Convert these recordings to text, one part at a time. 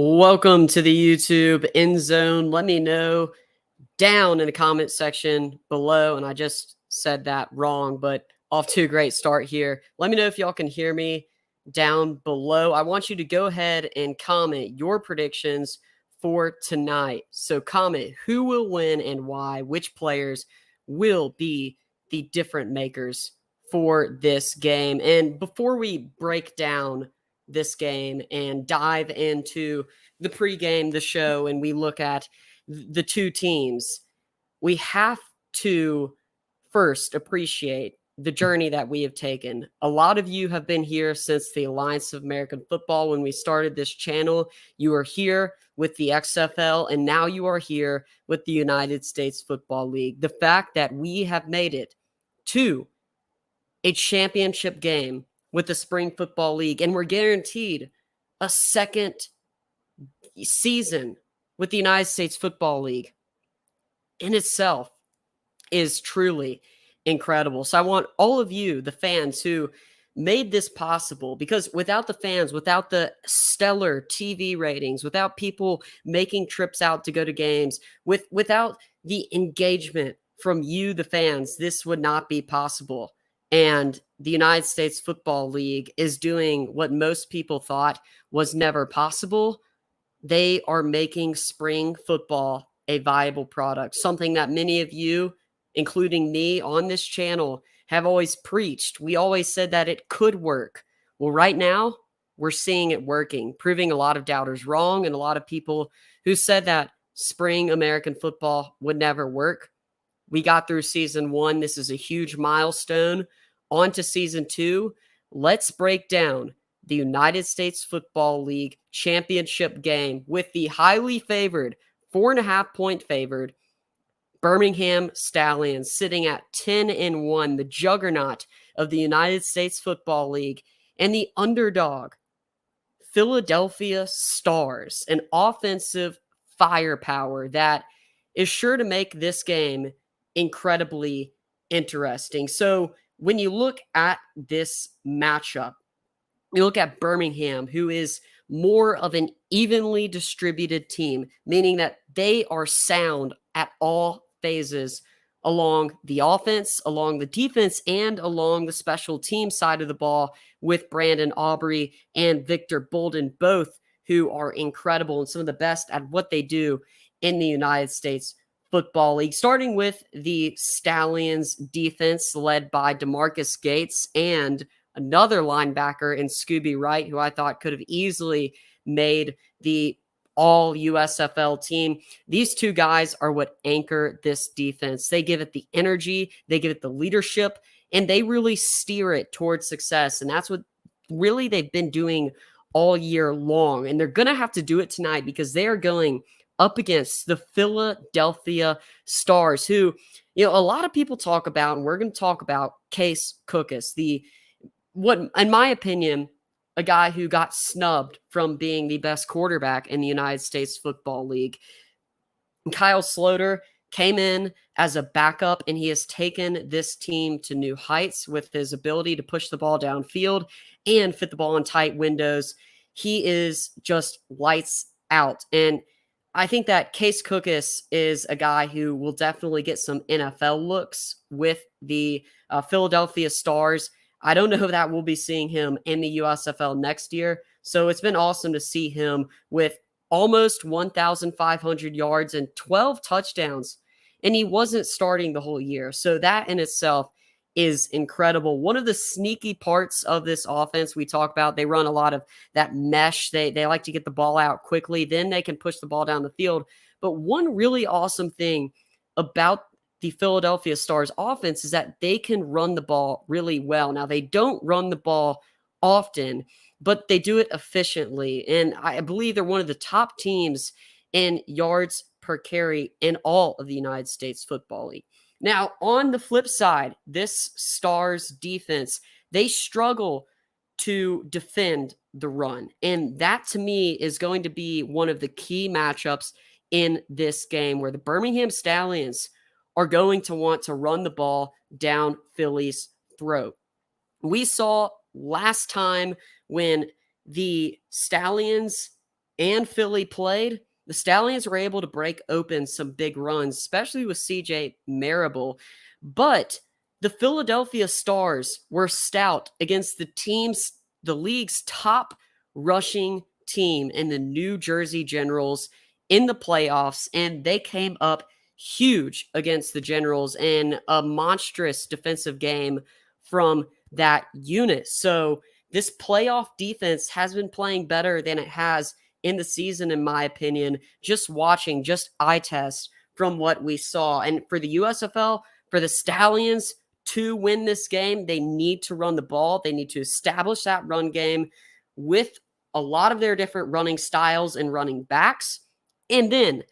Welcome to the YouTube End Zone. Let me know down in the comment section below. And I just said that wrong, but off to a great start here. Let me know if y'all can hear me down below. I want you to go ahead and comment your predictions for tonight. So comment who will win and why, which players will be the different makers for this game. And before we break down this game and dive into the pregame, the show, and we look at the two teams, we have to first appreciate the journey that we have taken. A lot of you have been here since the Alliance of American Football. When we started this channel, you are here with the XFL, and now you are here with the United States Football League. The fact that we have made it to a championship game with the Spring Football League, and we're guaranteed a second season with the United States Football League in itself is truly incredible. So I want all of you, the fans who made this possible, because without the fans, without the stellar TV ratings, without people making trips out to go to games, without the engagement from you, the fans, this would not be possible. And the United States Football League is doing what most people thought was never possible. They are making spring football a viable product, something that many of you, including me on this channel, have always preached. We always said that it could work. Well, right now, we're seeing it working, proving a lot of doubters wrong and a lot of people who said that spring American football would never work. We got through season 1. This is a huge milestone. On to season 2. Let's break down the United States Football League championship game with the highly favored, 4.5-point favored Birmingham Stallions sitting at 10-1, the juggernaut of the United States Football League, and the underdog Philadelphia Stars, an offensive firepower that is sure to make this game incredibly interesting. So when you look at this matchup, you look at Birmingham, who is more of an evenly distributed team, meaning that they are sound at all phases along the offense, along the defense, and along the special team side of the ball with Brandon Aubrey and Victor Bolden, both who are incredible and some of the best at what they do in the United States Football League, starting with the Stallions defense led by DeMarcus Gates and another linebacker in Scooby Wright, who I thought could have easily made the all USFL team. These two guys are what anchor this defense. They give it the energy, they give it the leadership, and they really steer it towards success. And that's what really they've been doing all year long. And they're going to have to do it tonight because they are going up against the Philadelphia Stars, who, a lot of people talk about, and we're going to talk about Case Cookus, what, in my opinion, a guy who got snubbed from being the best quarterback in the United States Football League. Kyle Sloter came in as a backup, and he has taken this team to new heights with his ability to push the ball downfield and fit the ball in tight windows. He is just lights out. And I think that Case Cookus is a guy who will definitely get some NFL looks with the Philadelphia Stars. I don't know if that we'll be seeing him in the USFL next year. So it's been awesome to see him with almost 1,500 yards and 12 touchdowns. And he wasn't starting the whole year. So that in itself is incredible. One of the sneaky parts of this offense we talk about, they run a lot of that mesh. They like to get the ball out quickly. Then they can push the ball down the field. But one really awesome thing about the Philadelphia Stars offense is that they can run the ball really well. Now, they don't run the ball often, but they do it efficiently. And I believe they're one of the top teams in yards per carry in all of the United States Football League. Now, on the flip side, this Stars defense, they struggle to defend the run. And that, to me, is going to be one of the key matchups in this game, where the Birmingham Stallions are going to want to run the ball down Philly's throat. We saw last time when the Stallions and Philly played, the Stallions were able to break open some big runs, especially with CJ Marable. But the Philadelphia Stars were stout against the league's top rushing team in the New Jersey Generals in the playoffs, and they came up huge against the Generals in a monstrous defensive game from that unit. So this playoff defense has been playing better than it has in the season, in my opinion, just watching, just eye test from what we saw. And for the USFL, for the Stallions to win this game, they need to run the ball. They need to establish that run game with a lot of their different running styles and running backs. And then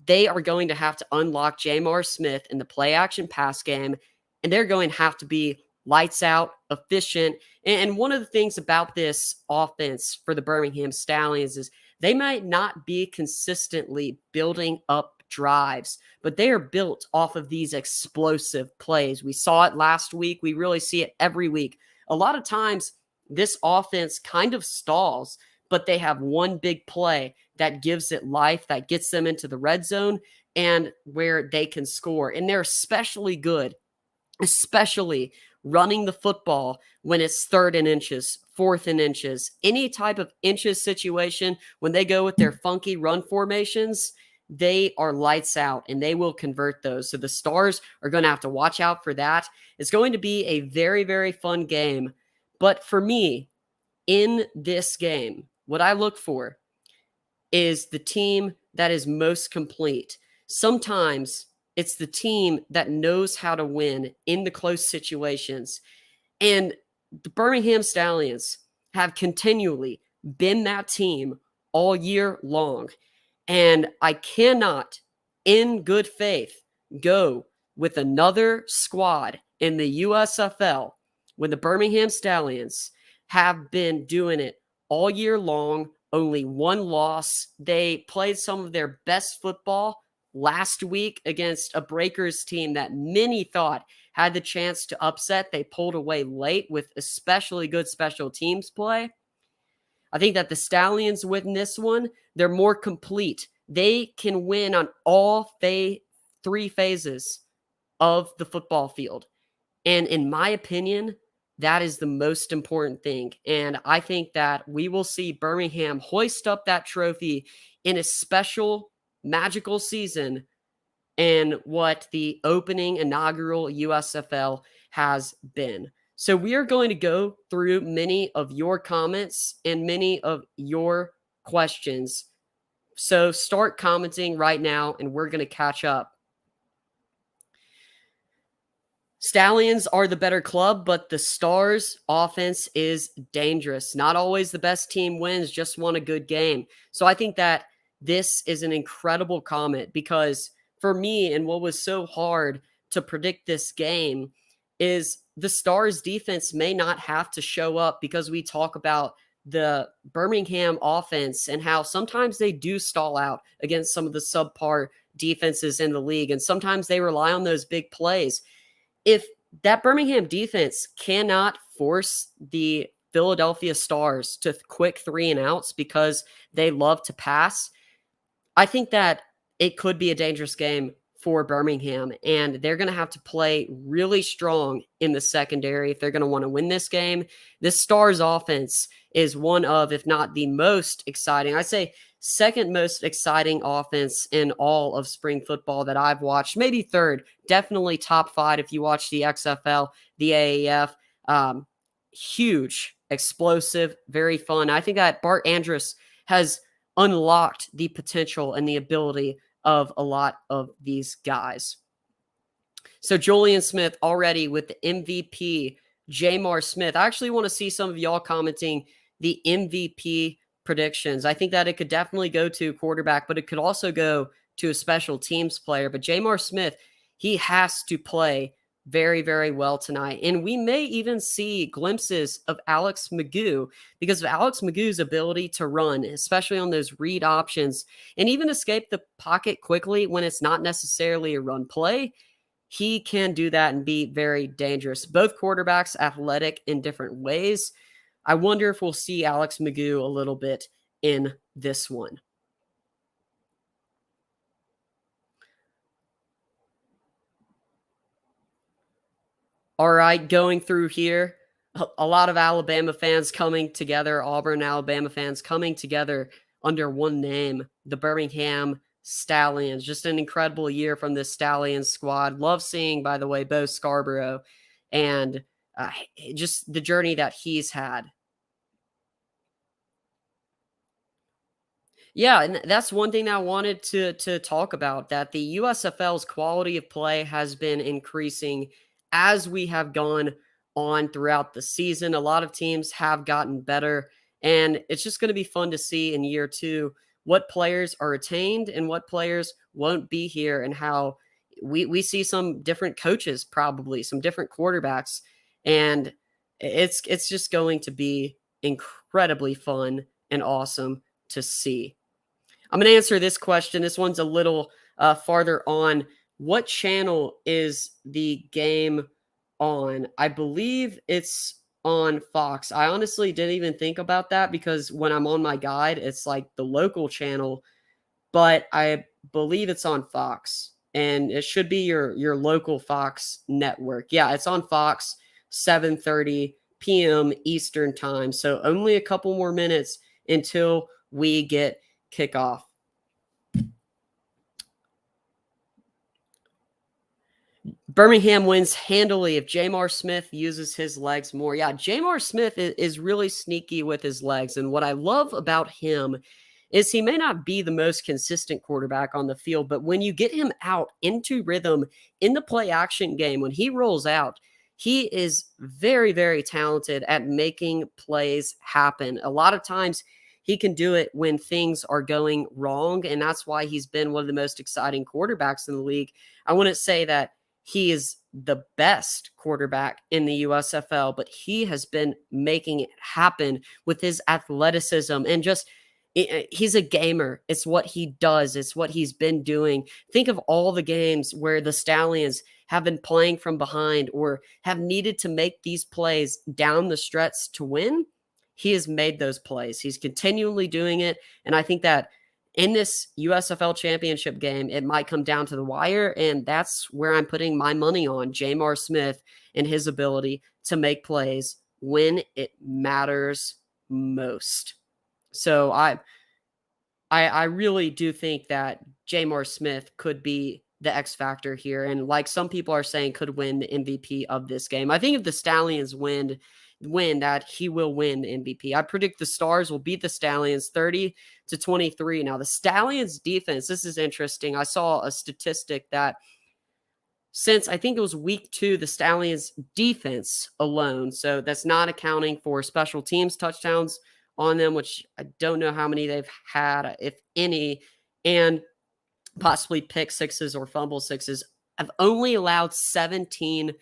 they are going to have to unlock Jamar Smith in the play action pass game, and they're going to have to be lights out, efficient. And one of the things about this offense for the Birmingham Stallions is they might not be consistently building up drives, but they are built off of these explosive plays. We saw it last week. We really see it every week. A lot of times, this offense kind of stalls, but they have one big play that gives it life, that gets them into the red zone and where they can score. And they're especially good, especially running the football when it's 3rd and inches, 4th and inches, any type of inches situation. When they go with their funky run formations, they are lights out and they will convert those. So the Stars are going to have to watch out for that. It's going to be a very, very fun game. But for me, in this game, what I look for is the team that is most complete. Sometimes it's the team that knows how to win in the close situations. And the Birmingham Stallions have continually been that team all year long. And I cannot, in good faith, go with another squad in the USFL when the Birmingham Stallions have been doing it all year long. Only one loss. They played some of their best football last week against a Breakers team that many thought had the chance to upset. They pulled away late with especially good special teams play. I think that the Stallions win this one. They're more complete. They can win on all 3 phases of the football field. And in my opinion, that is the most important thing. And I think that we will see Birmingham hoist up that trophy in a special, magical season and what the opening inaugural USFL has been. So we are going to go through many of your comments and many of your questions. So start commenting right now and we're going to catch up. Stallions are the better club, but the Stars offense is dangerous. Not always the best team wins, just won a good game. So I think that this is an incredible comment because for me, and what was so hard to predict this game is the Stars defense may not have to show up because we talk about the Birmingham offense and how sometimes they do stall out against some of the subpar defenses in the league. And sometimes they rely on those big plays. If that Birmingham defense cannot force the Philadelphia Stars to quick 3 and outs because they love to pass, I think that it could be a dangerous game for Birmingham, and they're going to have to play really strong in the secondary if they're going to want to win this game. This Stars offense is one of, if not the most exciting, I say second most exciting offense in all of spring football that I've watched. Maybe third, definitely top 5 if you watch the XFL, the AAF. Huge, explosive, very fun. I think that Bart Andrus has unlocked the potential and the ability of a lot of these guys. So Julian Smith already with the MVP, Jamar Smith. I actually want to see some of y'all commenting the MVP predictions. I think that it could definitely go to quarterback, but it could also go to a special teams player. But Jamar Smith, he has to play very, very well tonight. And we may even see glimpses of Alex Magoo because of Alex Magoo's ability to run, especially on those read options, and even escape the pocket quickly when it's not necessarily a run play. He can do that and be very dangerous. Both quarterbacks athletic in different ways. I wonder if we'll see Alex Magoo a little bit in this one. All right, going through here, a lot of Alabama fans coming together, Auburn, Alabama fans coming together under one name, the Birmingham Stallions. Just an incredible year from this Stallions squad. Love seeing, by the way, Bo Scarborough and just the journey that he's had. Yeah, and that's one thing that I wanted to talk about, that the USFL's quality of play has been increasing as we have gone on throughout the season. A lot of teams have gotten better, and it's just going to be fun to see in year two what players are retained and what players won't be here, and how we see some different coaches, probably some different quarterbacks, and it's just going to be incredibly fun and awesome to see. I'm going to answer this question. This one's a little farther on. What channel is the game on? I believe it's on Fox. I honestly didn't even think about that because when I'm on my guide, it's like the local channel, but I believe it's on Fox, and it should be your local Fox network. Yeah, it's on Fox, 7:30 p.m. Eastern time. So only a couple more minutes until we get kickoff. Birmingham wins handily if Jamar Smith uses his legs more. Yeah, Jamar Smith is really sneaky with his legs. And what I love about him is he may not be the most consistent quarterback on the field, but when you get him out into rhythm in the play action game, when he rolls out, he is very, very talented at making plays happen. A lot of times he can do it when things are going wrong, and that's why he's been one of the most exciting quarterbacks in the league. I wouldn't say that he is the best quarterback in the USFL, but he has been making it happen with his athleticism and just he's a gamer. It's what he does. It's what he's been doing. Think of all the games where the Stallions have been playing from behind or have needed to make these plays down the stretch to win. He has made those plays. He's continually doing it. And I think that in this USFL Championship game, it might come down to the wire, and that's where I'm putting my money on Jamar Smith and his ability to make plays when it matters most. So I really do think that Jamar Smith could be the X factor here, and like some people are saying, could win the MVP of this game. I think if the Stallions win that, he will win the MVP. I predict the Stars will beat the Stallions 30-23. Now, the Stallions defense, this is interesting. I saw a statistic that since I think it was week 2, the Stallions defense alone, so that's not accounting for special teams touchdowns on them, which I don't know how many they've had, if any, and possibly pick sixes or fumble sixes, have only allowed a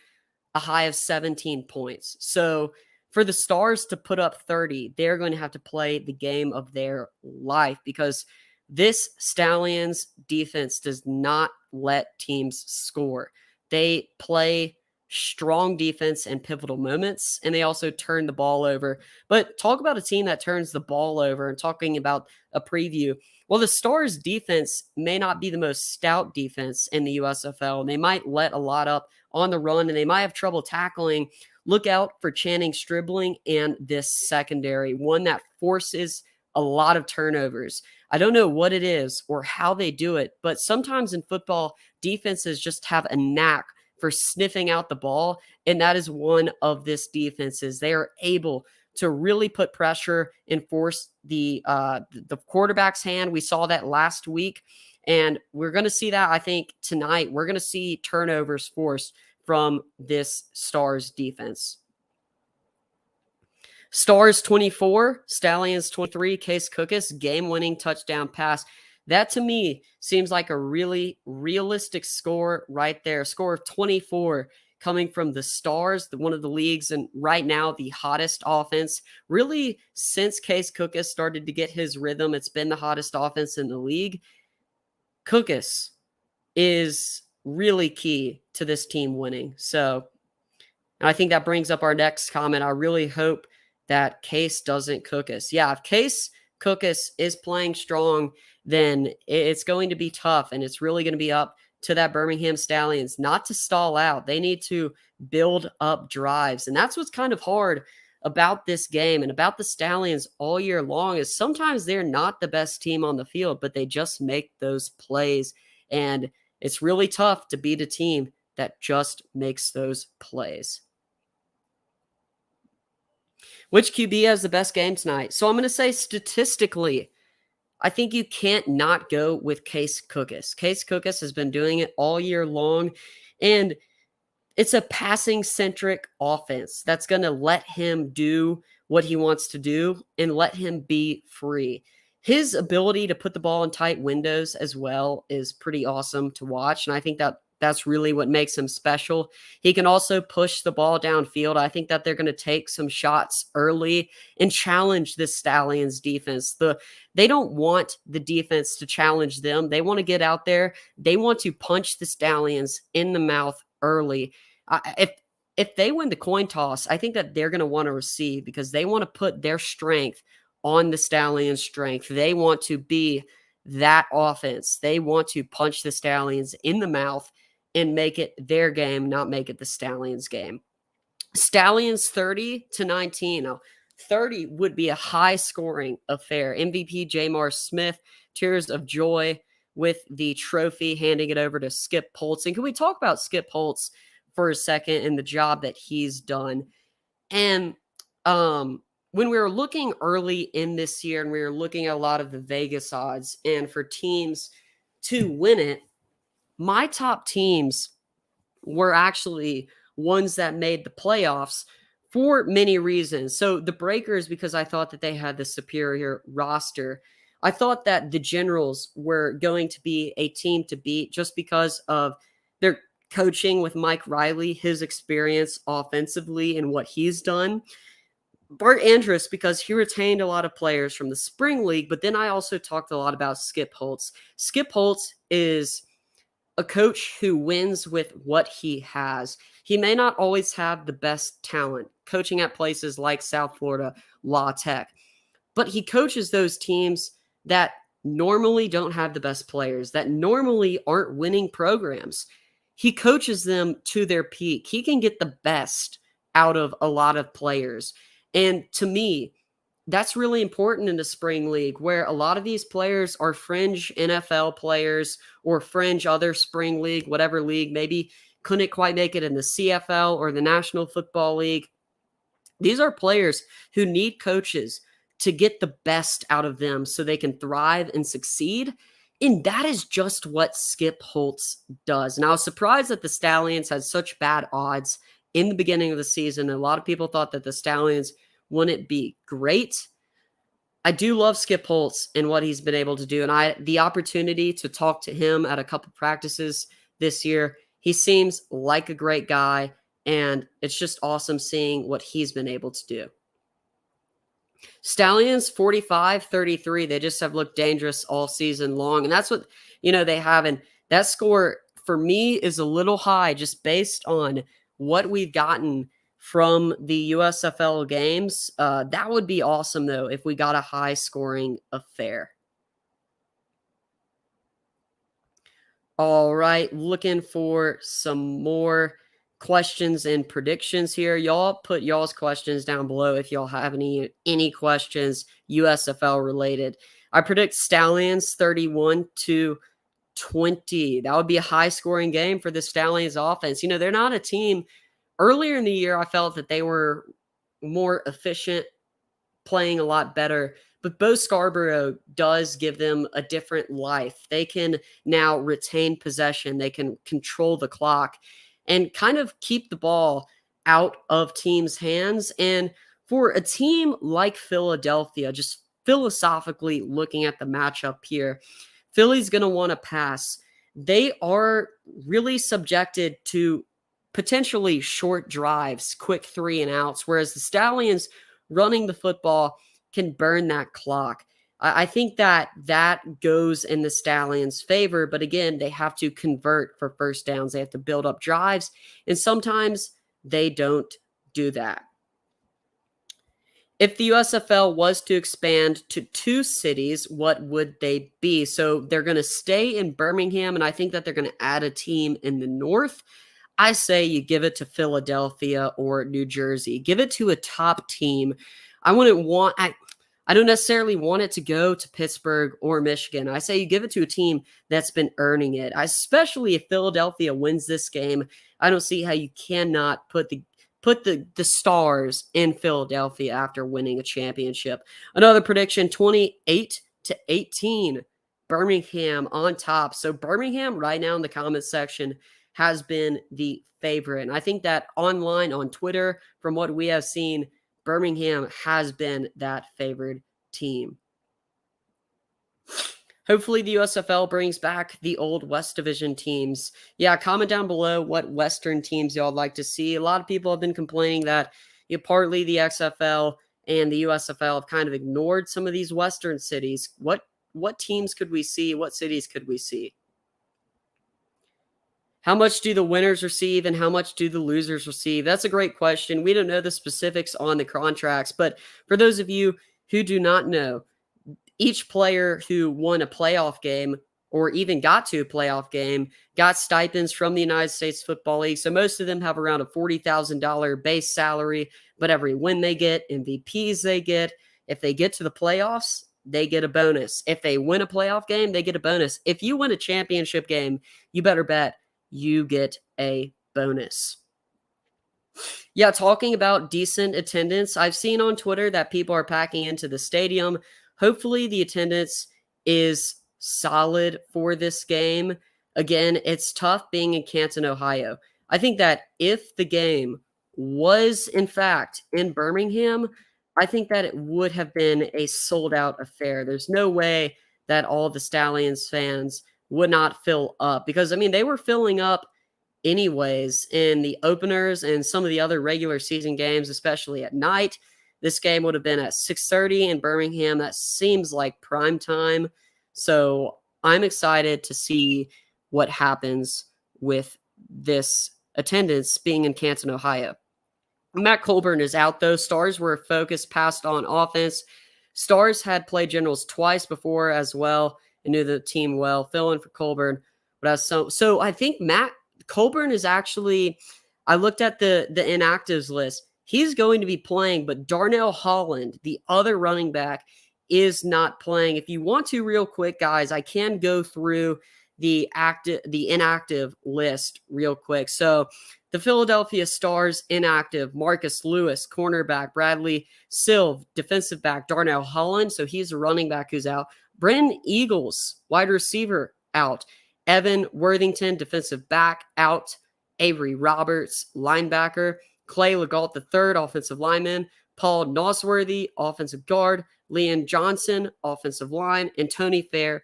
high of 17 points. So for the Stars to put up 30, they're going to have to play the game of their life, because this Stallions defense does not let teams score. They play strong defense in pivotal moments, and they also turn the ball over. But talk about a team that turns the ball over, and talking about a preview. Well, the Stars defense may not be the most stout defense in the USFL, and they might let a lot up on the run, and they might have trouble tackling. Look out for Channing Stribling and this secondary, one that forces a lot of turnovers. I don't know what it is or how they do it, but sometimes in football, defenses just have a knack for sniffing out the ball, and that is one of this defenses. They are able to really put pressure and force the quarterback's hand. We saw that last week, and we're going to see that, I think, tonight. We're going to see turnovers forced from this Stars defense. Stars 24, Stallions 23, Case Cookus, game-winning touchdown pass. That, to me, seems like a really realistic score right there. A score of 24 coming from the Stars, one of the leagues, and right now the hottest offense. Really, since Case Cookus started to get his rhythm, it's been the hottest offense in the league. Cookus is really key to this team winning. So, and I think that brings up our next comment. I really hope that Case doesn't cook us. Yeah, if Case Cookus is playing strong, then it's going to be tough, and it's really going to be up to that Birmingham Stallions not to stall out. They need to build up drives, and that's what's kind of hard about this game and about the Stallions all year long is sometimes they're not the best team on the field, but they just make those plays, and it's really tough to beat a team that just makes those plays. Which QB has the best game tonight? So I'm going to say statistically, I think you can't not go with Case Cookus. Case Cookus has been doing it all year long, and it's a passing-centric offense that's going to let him do what he wants to do and let him be free. His ability to put the ball in tight windows as well is pretty awesome to watch, and I think that that's really what makes him special. He can also push the ball downfield. I think that they're going to take some shots early and challenge this Stallions defense. They don't want the defense to challenge them. They want to get out there. They want to punch the Stallions in the mouth early. If they win the coin toss, I think that they're going to want to receive because they want to put their strength on the Stallions' strength. They want to be that offense. They want to punch the Stallions in the mouth and make it their game, not make it the Stallions' game. Stallions 30-19. Now, 30 would be a high-scoring affair. MVP Jamar Smith, tears of joy with the trophy, handing it over to Skip Holtz. And can we talk about Skip Holtz for a second and the job that he's done? And when we were looking early in this year and we were looking at a lot of the Vegas odds and for teams to win it, my top teams were actually ones that made the playoffs for many reasons. So the Breakers, because I thought that they had the superior roster. I thought that the Generals were going to be a team to beat just because of their coaching with Mike Riley, his experience offensively and what he's done. Bart Andrus, because he retained a lot of players from the Spring League, but then I also talked a lot about Skip Holtz. Skip Holtz is a coach who wins with what he has. He may not always have the best talent, coaching at places like South Florida, La Tech, but he coaches those teams that normally don't have the best players, that normally aren't winning programs. He coaches them to their peak. He can get the best out of a lot of players. And to me, that's really important in the spring league where a lot of these players are fringe NFL players or fringe other spring league, whatever league, maybe couldn't quite make it in the CFL or the National Football League. These are players who need coaches to get the best out of them so they can thrive and succeed. And that is just what Skip Holtz does. And I was surprised that the Stallions had such bad odds in the beginning of the season. A lot of people thought that the Stallions wouldn't be great. I do love Skip Holtz and what he's been able to do. And the opportunity to talk to him at a couple practices this year, he seems like a great guy. And it's just awesome seeing what he's been able to do. Stallions 45-33. They just have looked dangerous all season long. And that's what, they have. And that score for me is a little high just based on what we've gotten from the USFL games. That would be awesome, though, if we got a high-scoring affair. All right, looking for some more questions and predictions here. Y'all put y'all's questions down below if y'all have any questions USFL related. I predict Stallions 31-20. That would be a high-scoring game for the Stallions offense. They're not a team. Earlier in the year, I felt that they were more efficient, playing a lot better. But Bo Scarborough does give them a different life. They can now retain possession. They can control the clock and kind of keep the ball out of teams' hands. And for a team like Philadelphia, just philosophically looking at the matchup here, Philly's going to want to pass. They are really subjected to potentially short drives, quick 3-and-outs, whereas the Stallions running the football can burn that clock. I think that goes in the Stallions' favor, but again, they have to convert for first downs. They have to build up drives, and sometimes they don't do that. If the USFL was to expand to 2 cities, what would they be? So they're going to stay in Birmingham, and I think that they're going to add a team in the north. I say you give it to Philadelphia or New Jersey. Give it to a top team. I wouldn't want I don't necessarily want it to go to Pittsburgh or Michigan. I say you give it to a team that's been earning it. Especially if Philadelphia wins this game, I don't see how you cannot put the stars in Philadelphia after winning a championship. Another prediction, 28-18. Birmingham on top. So Birmingham right now in the comments section has been the favorite. And I think that online on Twitter, from what we have seen, Birmingham has been that favored team. Hopefully the USFL brings back the old West Division teams. Yeah, comment down below what Western teams y'all like to see. A lot of people have been complaining that partly the XFL and the USFL have kind of ignored some of these Western cities. What teams could we see? What cities could we see? How much do the winners receive and how much do the losers receive? That's a great question. We don't know the specifics on the contracts, but for those of you who do not know, each player who won a playoff game or even got to a playoff game got stipends from the United States Football League. So most of them have around a $40,000 base salary, but every win they get, MVPs they get, if they get to the playoffs, they get a bonus. If they win a playoff game, they get a bonus. If you win a championship game, you better bet you get a bonus. Yeah, talking about decent attendance, I've seen on Twitter that people are packing into the stadium. Hopefully the attendance is solid for this game. Again, it's tough being in Canton, Ohio. I think that if the game was, in fact, in Birmingham, I think that it would have been a sold-out affair. There's no way that all the Stallions fans would not fill up because, I mean, they were filling up anyways in the openers and some of the other regular season games, especially at night. This game would have been at 6:30 in Birmingham. That seems like prime time. So I'm excited to see what happens with this attendance being in Canton, Ohio. Matt Colburn is out, though. Stars were focused past on offense. Stars had played Generals twice before as well and knew the team well. Filling for Colburn. But so I think Matt Colburn is actually, I looked at the inactives list. He's going to be playing, but Darnell Holland, the other running back, is not playing. If you want to real quick, guys, I can go through the inactive list real quick. So the Philadelphia Stars inactive, Marcus Lewis, cornerback, Bradley Silv, defensive back, Darnell Holland, so he's a running back who's out. Brennan Eagles, wide receiver, out. Evan Worthington, defensive back, out. Avery Roberts, linebacker. Clay Legault III, offensive lineman. Paul Nosworthy, offensive guard. Leon Johnson, offensive line. And Tony Fair,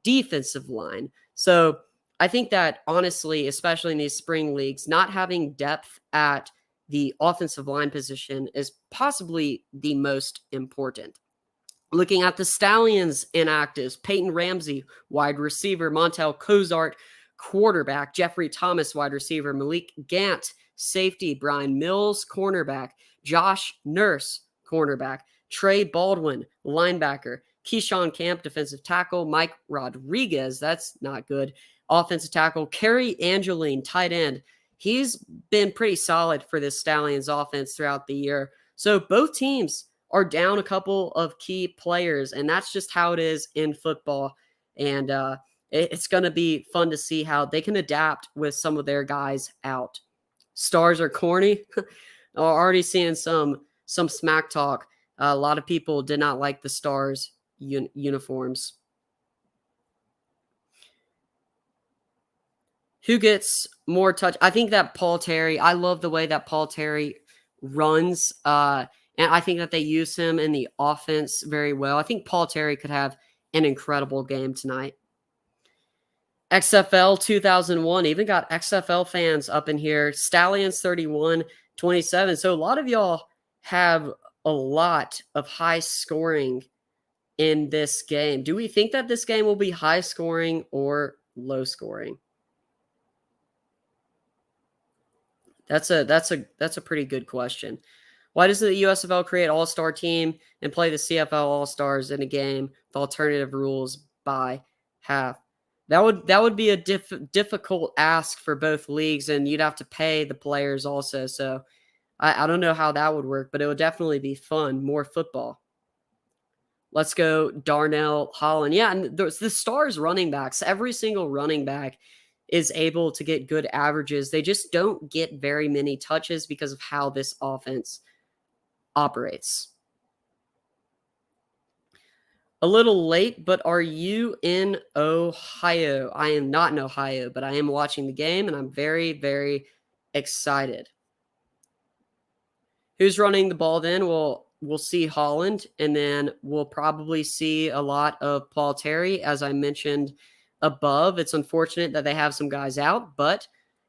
defensive line. So I think that, honestly, especially in these spring leagues, not having depth at the offensive line position is possibly the most important. Looking at the Stallions inactives, Peyton Ramsey, wide receiver, Montel Cozart, quarterback, Jeffrey Thomas, wide receiver, Malik Gant, safety, Brian Mills, cornerback, Josh Nurse, cornerback, Trey Baldwin, linebacker, Keyshawn Camp, defensive tackle, Mike Rodriguez, that's not good, offensive tackle, Kerry Angeline, tight end. He's been pretty solid for this Stallions offense throughout the year. So both teams are down a couple of key players, and that's just how it is in football. And it's going to be fun to see how they can adapt with some of their guys out. Stars are corny. Already seeing some smack talk. A lot of people did not like the Stars uniforms. Who gets more touch? I think that Paul Terry, I love the way that Paul Terry runs. And I think that they use him in the offense very well. I think Paul Terry could have an incredible game tonight. XFL 2001, even got XFL fans up in here. Stallions 31-27. So a lot of y'all have a lot of high scoring in this game. Do we think that this game will be high scoring or low scoring? That's a pretty good question. Why doesn't the USFL create all-star team and play the CFL all-stars in a game with alternative rules by half? That would be a difficult ask for both leagues, and you'd have to pay the players also. So I don't know how that would work, but it would definitely be fun. More football. Let's go Darnell Holland. Yeah, and the Stars running backs, every single running back is able to get good averages. They just don't get very many touches because of how this offense operates. A little late, but are you in Ohio? I am not in Ohio, but I am watching the game, and I'm very, very excited. Who's running the ball then? We'll see Holland, and then we'll probably see a lot of Paul Terry, as I mentioned above. It's unfortunate that they have some guys out, but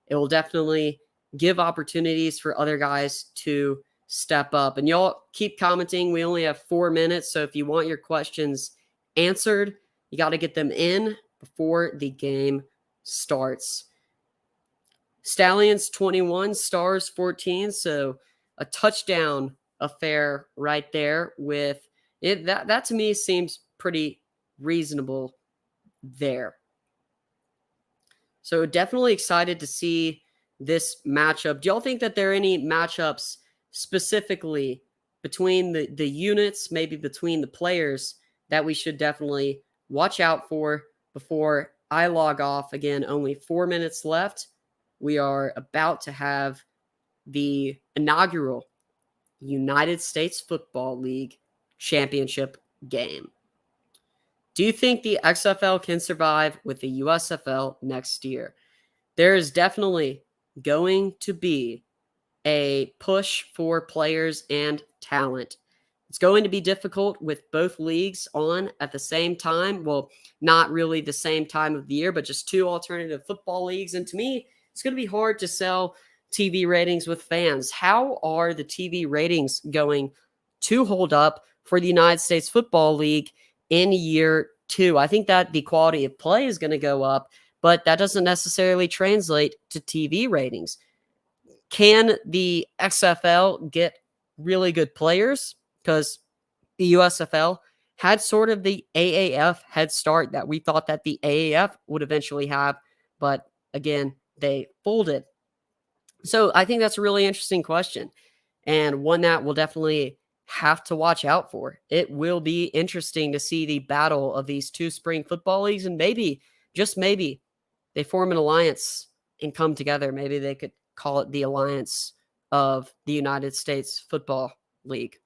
it will definitely give opportunities for other guys to step up. And y'all keep commenting. We only have 4 minutes, so if you want your questions answered, you got to get them in before the game starts. Stallions 21, Stars 14, so a touchdown affair right there with it. That to me seems pretty reasonable there. So definitely excited to see this matchup. Do y'all think that there are any matchups specifically between the units, maybe between the players, that we should definitely watch out for before I log off? Again, only 4 minutes left. We are about to have the inaugural United States Football League championship game. Do you think the XFL can survive with the USFL next year? There is definitely going to be a push for players and talent. It's going to be difficult with both leagues on at the same time. Well, not really the same time of the year, but just two alternative football leagues. And to me, it's going to be hard to sell TV ratings with fans. How are the TV ratings going to hold up for the United States Football League in year 2? I think that the quality of play is going to go up, but that doesn't necessarily translate to TV ratings. Can the XFL get really good players? Because the USFL had sort of the AAF head start that we thought that the AAF would eventually have, but again, they folded. So I think that's a really interesting question, and one that we'll definitely have to watch out for. It will be interesting to see the battle of these two spring football leagues, and maybe, just maybe, they form an alliance and come together. Maybe they could call it the Alliance of the United States Football League.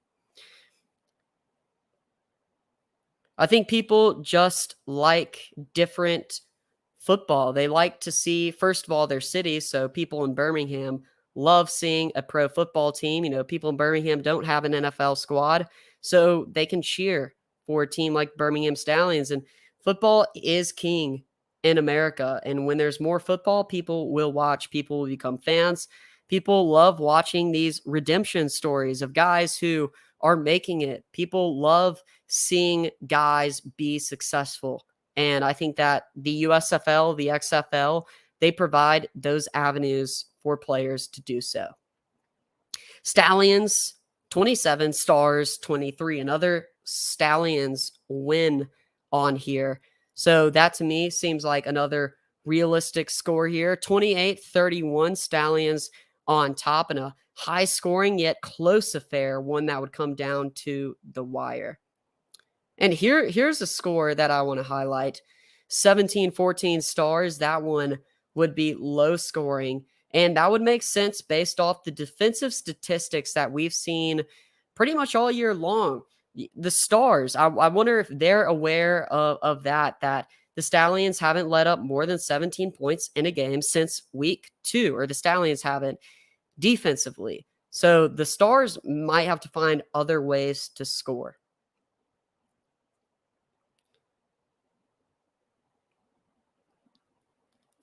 I think people just like different football. They like to see, first of all, their cities. So people in Birmingham love seeing a pro football team. You know, people in Birmingham don't have an NFL squad, so they can cheer for a team like Birmingham Stallions. And football is king in America. And when there's more football, people will watch. People will become fans. People love watching these redemption stories of guys who are making it. People love seeing guys be successful. And I think that the USFL, the XFL, they provide those avenues for players to do so. Stallions 27, Stars 23. Another Stallions win on here. So that to me seems like another realistic score here. 28-31 Stallions on top, and a high scoring yet close affair, one that would come down to the wire. And here's a score that I want to highlight. 17-14 Stars. That one would be low scoring. And that would make sense based off the defensive statistics that we've seen pretty much all year long. The Stars, I wonder if they're aware of that the Stallions haven't let up more than 17 points in a game since week 2, or the Stallions haven't defensively. So the Stars might have to find other ways to score.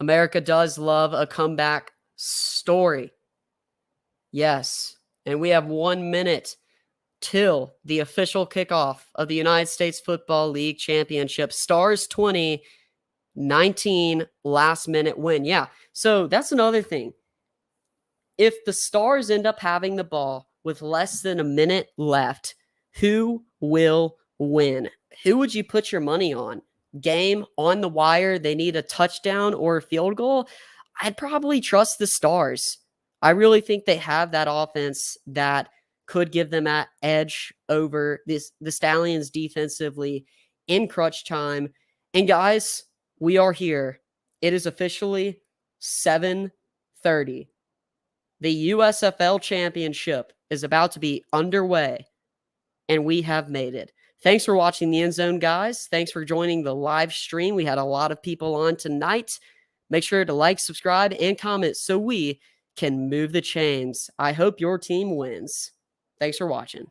America does love a comeback story. Yes. And we have 1 minute till the official kickoff of the United States Football League Championship. Stars 20, 19 last minute win. Yeah. So that's another thing. If the Stars end up having the ball with less than a minute left, who will win? Who would you put your money on? Game on the wire, they need a touchdown or a field goal. I'd probably trust the Stars. I really think they have that offense that could give them an edge over the Stallions defensively in crunch time. And guys, we are here. It is officially 7:30. The USFL Championship is about to be underway, and we have made it. Thanks for watching the End Zone, guys. Thanks for joining the live stream. We had a lot of people on tonight. Make sure to like, subscribe, and comment so we can move the chains. I hope your team wins. Thanks for watching.